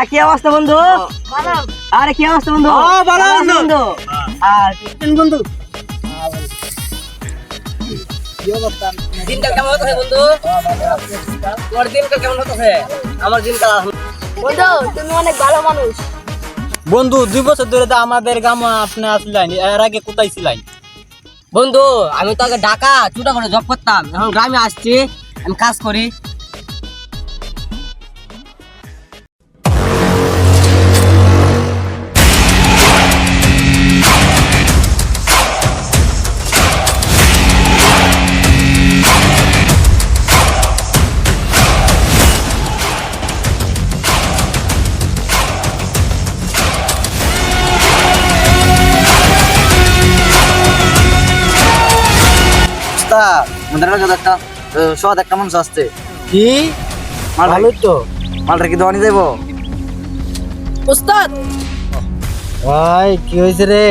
কি অবস্থা বন্ধু? আরে কি অবস্থা বন্ধু? ভালো বন্ধু। আর বন্ধু দিনকাল কেমন হচ্ছে বন্ধু? তোমার দিনকাল কেমন হচ্ছে? আমার দিনকাল বন্ধু তুমি অনেক ভালো মানুষ। বন্ধু 2 বছর ধরে তো আমাদের গ্রামে আপনি আসলেন, এর আগে কোথায় ছিলেন? বন্ধু আমি তো আগে ঢাকা চুটা করে জব করতাম, এখন গ্রামে আসছি, আমি কাজ করি। একটা সদ একটা মানুষ আসছে। কি ভালোই তো। মালটা কি দোয়ানি দেবো? উস্তাদ ভাই কি হয়েছে রে?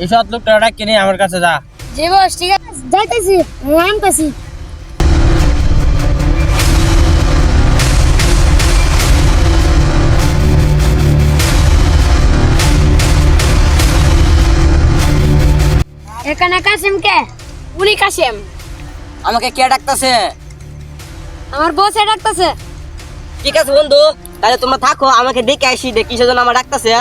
এই সব লোকটা ডাকি নি আমার কাছে যা। জি বস, ঠিক আছে যাইতেছি, নামতেছি। এখানে কাসিম কে? উনি কাসিম। আমাকে কে ডাকতেছে? আমার বস ডাকতেছে। ঠিক আছে বন্ধু, তাহলে তোমরা থাকো, আমাকে ডেকে আসি, দেখি সেজন্য আমার ডাকতেছে।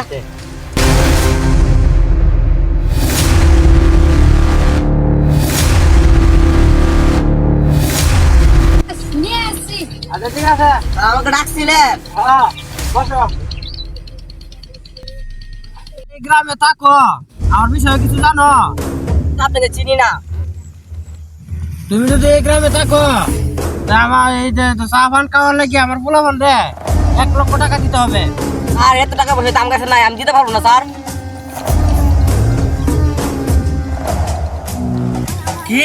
নিয়ে আসছি। আচ্ছা ঠিক আছে, আমাকে ডাকছিলেন? বসো। এই গ্রামে থাকো, আমার বিষয়ে কিছু জানো? আপনাকে চিনি না। তুমি যদি এই গ্রামে থাকো, তা আমার এই যে চা পান খাওয়ার লাগি আমার পোলাপান রে 1 লক্ষ টাকা দিতে হবে। আর এত টাকা পয়সা দাম কাছে নাই, আমি দিতে পারবো না স্যার। কি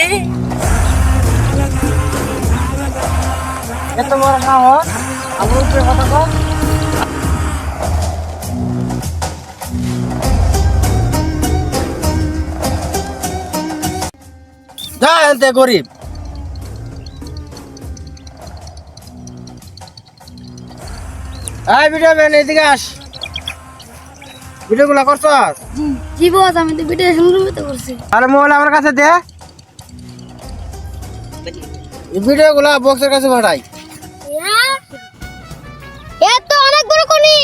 এত বড় সাহস আমার উপরে কথা কও? যা এনতে গরিব। এই ভিডিও বানাই এদিকে আস। ভিডিওগুলো করছস? জি বস, আমি তো ভিডিও সংগ্রহ করছি। আরে মোবাইল আমার কাছে দে। এই ভিডিওগুলো বক্সের কাছে পাঠাই। এত অনেক বড় কোনি।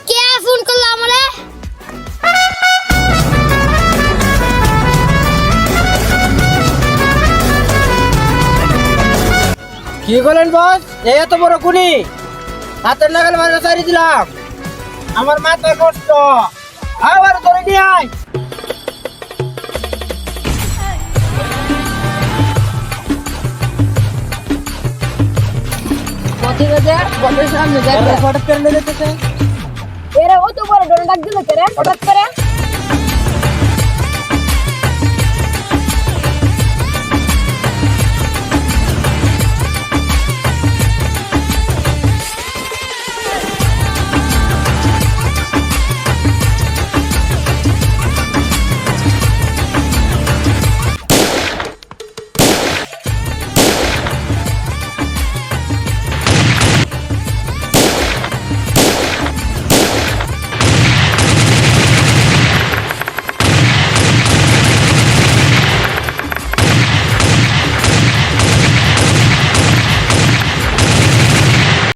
কে ফোন করলো আমারে? কি করলেন বস? এই এত বড় কুনি হাতের নাগাল মারা সারি দিলাম, আমার মাথা নষ্ট। আবার ধরে নিয়ে আয়। এরা ও তো বড় ডোন ডাক দিল কে রে? হঠাৎ করে